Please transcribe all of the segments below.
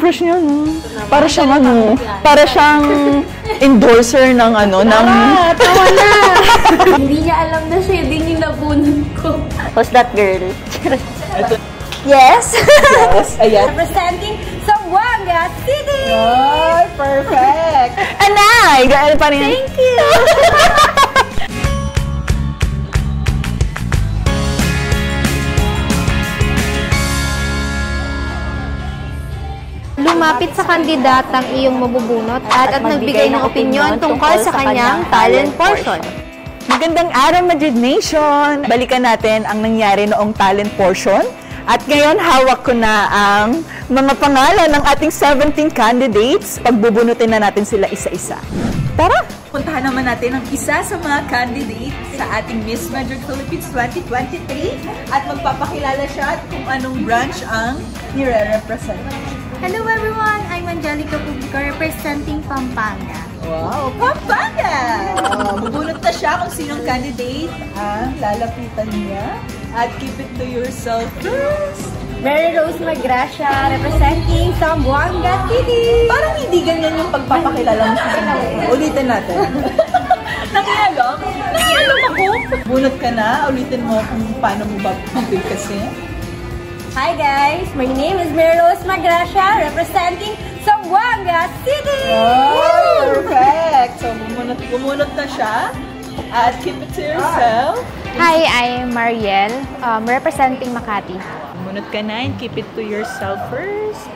fresh niya, no? Para siyang ano, para siyang endorser ng ano, ng... Tawa na! Hindi niya alam na siya din yung nabunod ko. Who's that girl? Yes! Yes, ayan. Representing Zamboanga City! Ay, perfect! Anay! Gaan pa rin. Thank you! Lumapit sa kandidatang iyong mabubunot at magbigay ng opinyon tungkol sa kanyang talent portion. Magandang araw, Madrid Nation! Balikan natin ang nangyari noong talent portion. At ngayon, hawak ko na ang mga pangalan ng ating 17 candidates. Pagbubunutin na natin sila isa-isa. Tara! Puntahan naman natin ang isa sa mga candidates sa ating Miss Madrid Philippines 2023 at magpapakilala siya at kung anong branch ang nire-represent. Hello everyone! I'm Angelica Publico representing Pampanga. Wow! Pampanga! Bubunot na siya kung sinong candidate ang lalapitan niya. At keep it to yourself first. Mary Rose Magracia representing Zamboanga City. Parang hindi ganyan yung pagpapakilala mo sa kanila. Ulitin natin. Nangialam? Nangialam ako? Bunot ka na. Ulitin mo kung paano mo ba kasi. Hi guys! My name is Mary Rose Magracia representing Zamboanga City. Oh, perfect! So, bumunot na siya. At keep it to yourself. Hi, I'm Mariel, representing Makati. Bumunot ka na and keep it to yourself first.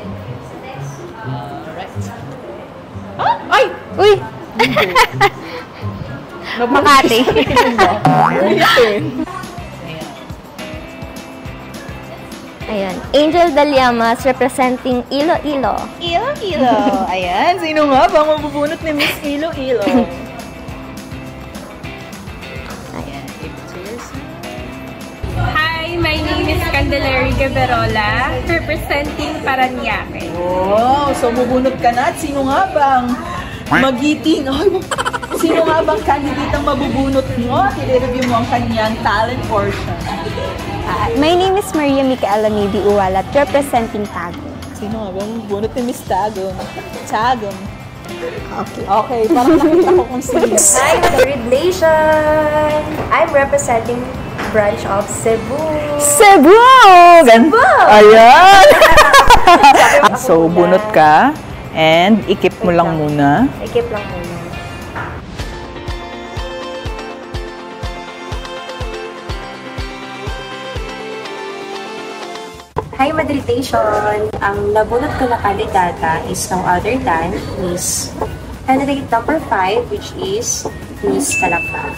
Alright. Ah! Ay! Uy! Makati. Ayan. Angel Daliamas representing Iloilo. Iloilo. Ayan. Sino nga ba mabubunot ni Miss Iloilo? Hi, my name is Candelaria Gaberola, representing Parañaque. Oh, so bubunot ka na at sino nga bang magiting? Sino nga bang candidate ang mabubunot mo? I-review mo ang kanyang talent portion. My name is Maria Micaela Nibi Uwalat, representing Tagum. Sino nga bang mabubunot ni Miss Tagum? Tagum. Okay, parang nakita ko kung sino. Hi, Madrid Nation! I'm representing branch of Cebu. Cebu! Cebu! Ayan! So, bunot ka and ikip mo lang muna. Ikip lang muna. Hi, Madrid Nation! Ang nabunot ko na kandidata is no other than Miss Candidate number 5, which is Miss Kalakba.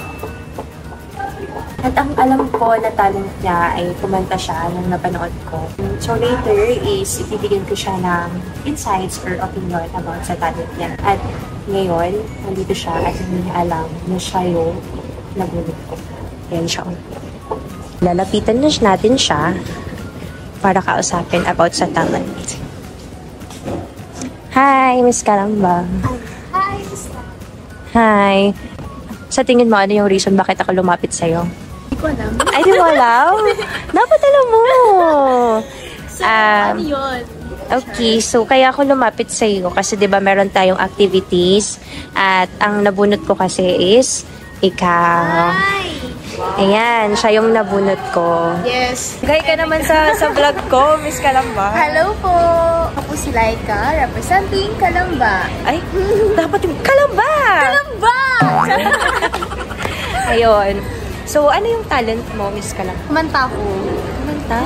At ang alam ko na talent niya ay kumanta siya nung napanood ko. So later is ibibigyan ko siya ng insights or opinion about sa talent niya. At ngayon, nandito siya at hindi niya alam na siya yung nabunot ko. Yan siya. Lalapitan na natin siya para kausapin about sa talent. Hi, Miss Kalamba. Hi, Miss Hi. Sa tingin mo, ano yung reason bakit ako lumapit sa'yo? Hindi ko alam. Ay, di mo alam? Dapat alam mo. So, ano yun? Okay, so kaya ako lumapit sa iyo kasi 'di ba meron tayong activities at ang nabunot ko kasi is ikaw. Ayan, siya yung nabunot ko. Yes. Gay ka naman sa vlog ko, Miss Kalamba. Hello po! Ako si Laika, representing Kalamba. Ay, dapat yung Kalamba! Kalamba! Ayun. So, ano yung talent mo, Miss Kalamba? Kumanta ko. Kumanta?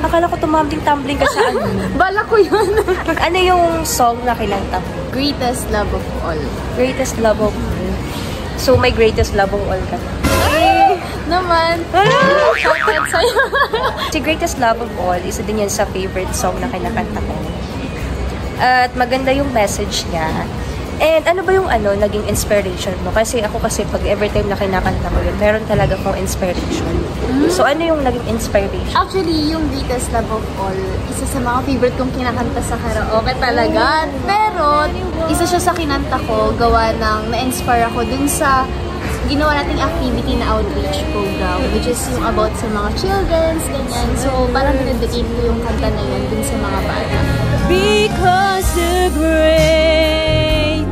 Akala ko tumambling-tumbling ka sa ano. Bala ko yun. Ano yung song na kinanta mo? Greatest love of all. Greatest love of all. So, may greatest love of all ka na. Naman. Shoutout sa'yo. Si Greatest Love of All, isa din yan sa favorite song na kinakanta ko. At maganda yung message niya. And ano ba yung naging inspiration mo? Kasi ako pag every time na kinakanta ko yun, meron talaga akong inspiration. So ano yung naging inspiration? Actually, yung Greatest Love of All, isa sa mga favorite kong kinakanta sa karaoke talaga. Pero, isa siya sa kinanta ko, gawa ng na-inspire ako dun sa ginawa nating activity na outreach program, which is yung about sa mga children's, ganyan. So, parang dinedicate ko yung kanta na yun dun sa mga bata. Because the greatest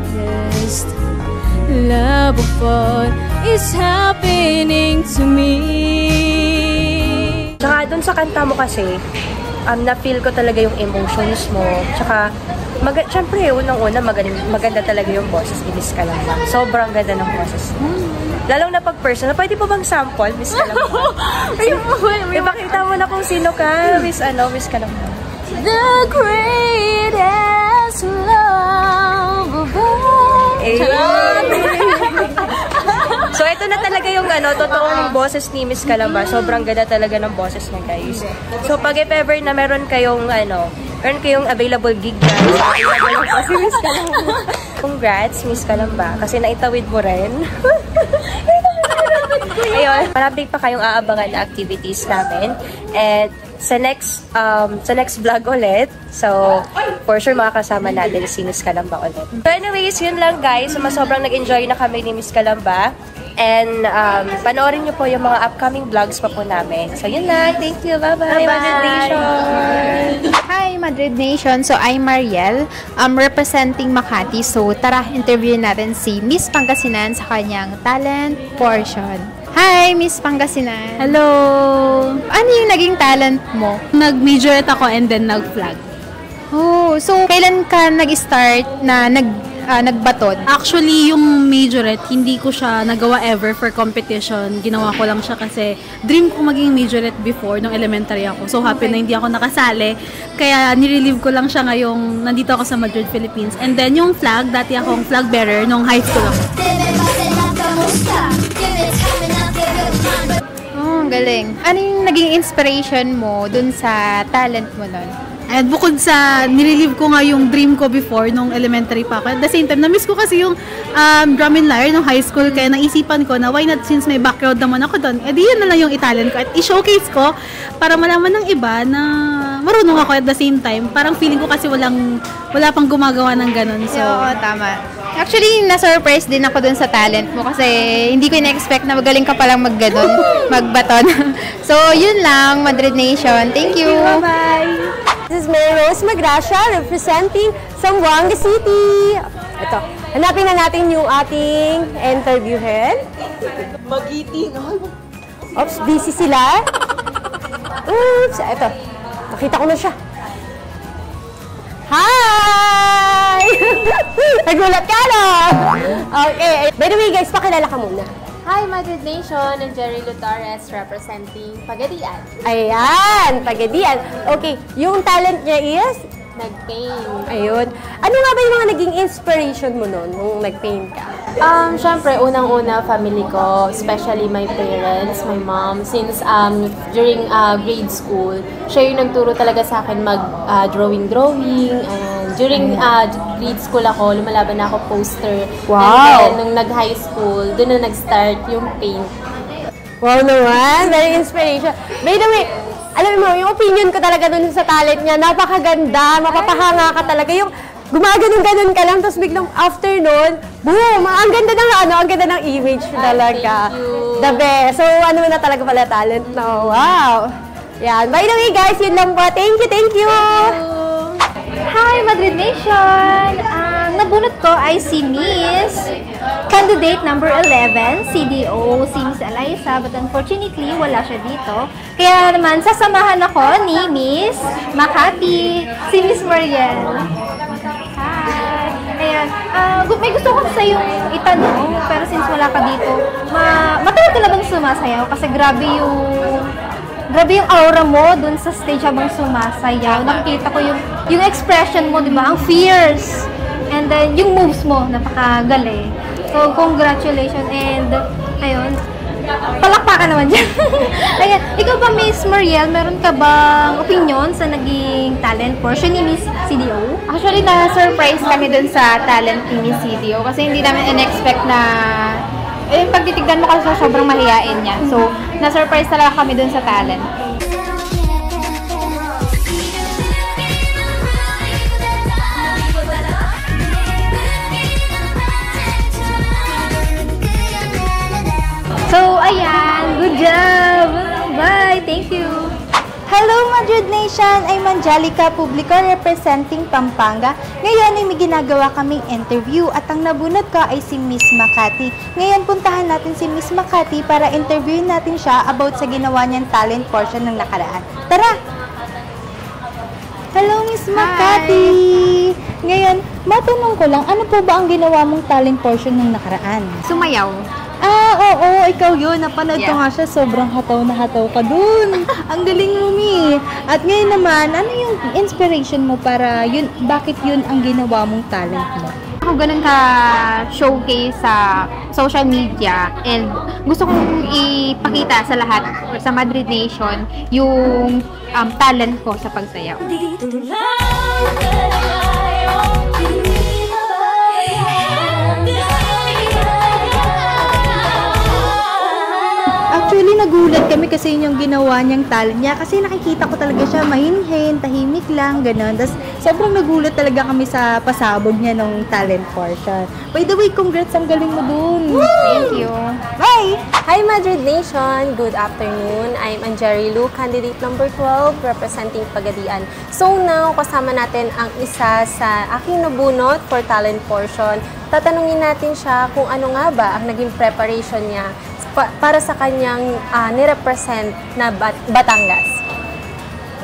love of all is happening to me. Tsaka dun sa kanta mo kasi, na-feel ko talaga yung emotions mo. Tsaka, syempre, unang-una, maganda talaga yung boses ni Miss Kalamba. Sobrang ganda ng boses. Lalong na pag-personal. Pwede po bang sample, Miss Kalamba? Ipakita mo na kung sino ka, Miss Kalamba. The greatest love of all. So, ito na talaga yung totoong boses ni Miss Kalamba. Sobrang ganda talaga ng boses niya, guys. So, pag if ever na meron kayong available gig guys, si Miss Kalamba. Congrats, Miss Kalamba. Kasi naitawid mo rin. Ayun, marami pa kayong aabangan na activities namin. And sa next vlog ulit. So, for sure makakasama natin si Miss Kalamba ulit. So anyways, yun lang guys. Sobrang nag-enjoy na kami ni Miss Kalamba. And panoorin niyo po yung mga upcoming vlogs pa po namin. So yun lang. Thank you. Bye-bye. Madrid Nation. Hi, Madrid Nation. So, I'm Mariel. I'm representing Makati. So, tara, interview natin si Miss Pangasinan sa kanyang talent portion. Hi, Miss Pangasinan. Hello! Ano yung naging talent mo? Nag-majorette ako and then nag-flag. Oh, so kailan ka nag-start na nagbaton? Actually, yung majorette, hindi ko siya nagawa ever for competition. Ginawa ko lang siya kasi dream ko maging majorette before nung elementary ako. So, happy na hindi ako nakasali. Kaya, nirelieve ko lang siya ngayong nandito ako sa Madrid, Philippines. And then, yung flag, dati akong flag bearer nung high school ako. Oh, galing. Ano yung naging inspiration mo dun sa talent mo nun? And bukod sa nirelieve ko nga yung dream ko before nung elementary pa ako. At the same time, na-miss ko kasi yung drum and lyre nung high school. Kaya naisipan ko na why not, since may background naman ako doon, edi yun na lang yung italent ko. At i-showcase ko para malaman ng iba na marunong ako at the same time. Parang feeling ko kasi wala pang gumagawa ng ganun. So, oo, tama. Actually, na-surprise din ako dun sa talent mo kasi hindi ko in-expect na magaling ka palang magbaton. So, yun lang, Madrid Nation. Thank you. Bye-bye! This is Mary Rose Magracia representing Zamboanga City. Ito, hanapin na natin yung ating interviewer. Magiting. Oops, busy sila. Oops, ito. Nakita ko na siya. Hi! Nagulat ka na! Okay. By the way, guys, pakilala ka muna. Hi, Madrid Nation! I'm Jerry Lutares representing Pagadian. Ayan, Pagadian. Okay, yung talent niya is? Nag-paint. Ayun. Ano nga ba yung mga naging inspiration mo nun nung nag-paint ka? Syempre, unang-una, family ko, especially my parents, my mom, since during grade school, siya yung nagturo talaga sa akin mag-drawing, and during grade school ako, lumalaban na ako poster. Wow! And then, nung nag-high school, doon na nag-start yung paint. Wow naman! Very inspiration. By the way, alam mo, yung opinion ko talaga dun sa talent niya, napakaganda, mapapahanga ka talaga. Yung gumaganon-ganon ka lang, tapos biglang after nun, boom! Ang ganda ng image talaga. Thank you. The best. So, ano na talaga pala talent, no? Wow! Yan. By the way, guys, yun lang po. Thank you! Hi, Madrid Nation! Nabunot ko ay si Miss Candidate number 11, CDO, si Miss Eliza, but unfortunately, wala siya dito. Kaya naman, sasamahan ako ni Miss Makati, si Miss Mariel. Hi! Ayan, may gusto ko sa yung itanong, pero since wala ka dito, matagal ka na bang sumasayaw? Kasi grabe yung aura mo dun sa stage habang sumasayaw. Nakikita ko yung expression mo, di ba? Ang fierce. And then, yung moves mo, napakagaling. So, congratulations. And, ayun, palakpakan naman dyan. Ayan, ikaw ba, Miss Mariel, meron ka bang opinion sa naging talent portion ni Miss CDO? Actually, na-surprise kami dun sa talent ni Miss CDO kasi hindi namin in-expect na pag titignan mo kasi sobrang mahihain niya. So, na-surprise talaga kami dun sa talent. Madrid Nation, I'm Angelica Publico representing Pampanga. Ngayon ay may ginagawa kaming interview at ang nabunot ko ay si Miss Makati. Ngayon puntahan natin si Miss Makati para interviewin natin siya about sa ginawa niyang talent portion ng nakaraan. Tara! Hello Miss Makati! Ngayon, matanong ko lang, ano po ba ang ginawa mong talent portion ng nakaraan? Sumayaw. Oo, ikaw yun. Napanood ko nga siya. Sobrang hataw na hataw ka dun. Ang galing mo, Mi. At ngayon naman, ano yung inspiration mo para yun, bakit yun ang ginawa mong talent mo? Ako ganun ka-showcase sa social media and gusto kong ipakita sa lahat, sa Madrid Nation, yung talent ko sa pagsayaw. Actually, nagulat kami kasi yun yung ginawa niyang talent niya. Kasi nakikita ko talaga siya mahinhin, tahimik lang, gano'n. Tapos, sobrang nagulat talaga kami sa pasabog niya ng talent portion. By the way, congrats, ang galing mo dun. Thank you. Bye! Hi Madrid Nation! Good afternoon. I'm Anjeri Lu, candidate number 12, representing Pagadian. So now, kasama natin ang isa sa aking nabunot for talent portion. Tatanungin natin siya kung ano nga ba ang naging preparation niya para sa kanyang nirepresent na Batangas.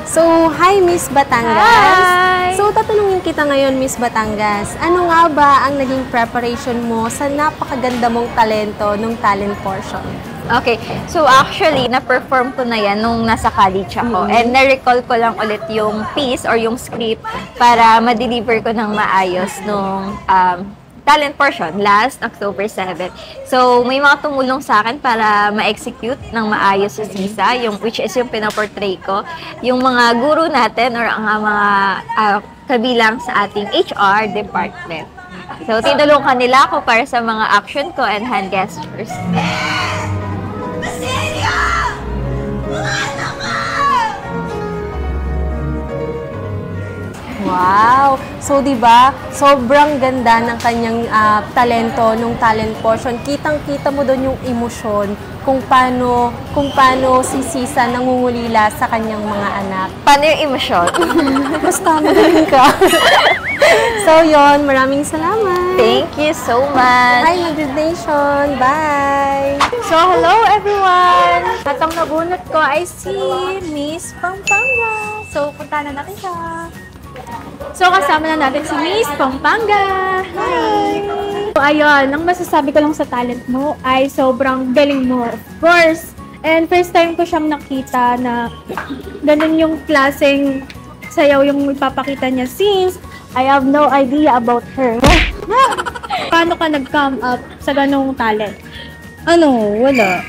So, hi Miss Batangas! Hi! So, tatanungin kita ngayon Miss Batangas, ano nga ba ang naging preparation mo sa napakaganda mong talento nung talent portion? Okay, so actually, na-perform ko na yan nung nasa college ako. And na-recall ko lang ulit yung piece or yung script para ma-deliver ko ng maayos nung talent portion last October 7. So, may mga tumulong sa akin para ma-execute ng maayos sa SISA, which is yung pinaportray ko. Yung mga guru natin or ang mga kabilang sa ating HR department. So, tinulungan nila ako para sa mga action ko and hand gestures. Wow! So, di ba, sobrang ganda ng kanyang talento nung talent portion. Kitang-kita mo doon yung emosyon kung paano si Sisa nangungulila sa kanyang mga anak. Paano yung emosyon? Basta magaling ka. So, yon, maraming salamat. Thank you so much. Hi, Madrid Nation. Bye! So, hello everyone! At ang nabunot ko ay si Miss Pampanga. So, punta na natin siya. So, kasama na natin si Miss Pampanga. Hi! So, ayun, ang masasabi ko lang sa talent mo ay sobrang galing mo, of course. And first time ko siyang nakita na ganun yung klaseng sayaw yung ipapakita niya since I have no idea about her. Paano ka nag-come up sa ganung talent? Wala.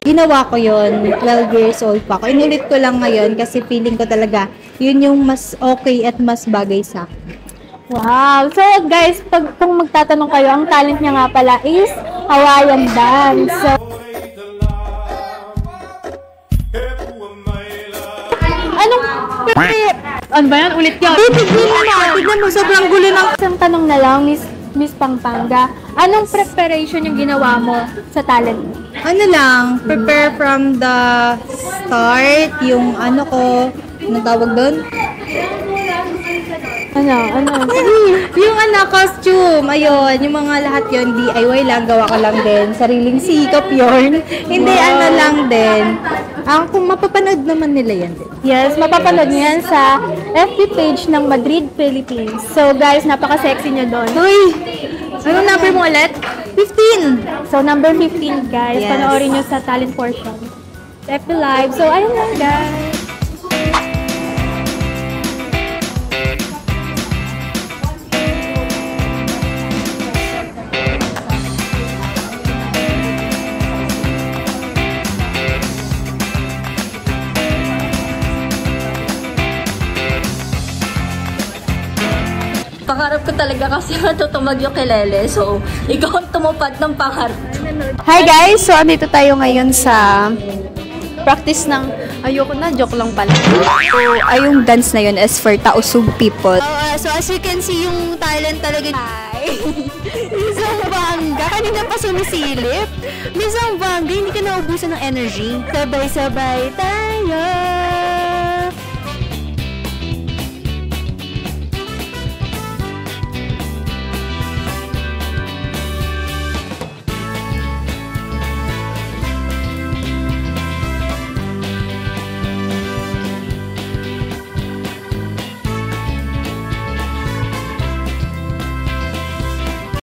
Ginawa ko yon 12 years old pa ako. Inulit ko lang ngayon kasi feeling ko talaga yun yung mas okay at mas bagay sa akin. Wow! So guys, kung magtatanong kayo, ang talent niya nga pala is Hawaiian dance. So, ano ba yan? Ulit yan. Tignan mo, sobrang gulo ng isang tanong na lang, Miss Pampanga. Anong preparation yung ginawa mo sa talent mo? Prepare from the start, yung tawag doon? Yung costume, ayun, yung mga lahat yon DIY lang, gawa ko lang din. Sariling sikap yon. Hindi, lang din. Kung mapapanood naman nila yan din. Yes, mapapanood niyo yan sa FB page ng Madrid, Philippines. So guys, napaka-sexy niya doon. Uy! Anong number mo ulit? 15! So number 15 guys, Yes. panoorin niyo sa talent portion. FB Live. So ayun lang guys. Pangarap ko talaga kasi matutupad yung kilele. So, ikaw ang tumupad ng pangarap. Hi guys! So, andito tayo ngayon sa practice ng Ayoko na, joke lang pala. So, yung dance na yun is for Tausug people. So as you can see, yung talent talaga. Hi! Isang bangga. Kanina pa sumisilip. Isang bangga, hindi ka naubusan ng energy. Sabay-sabay tayo.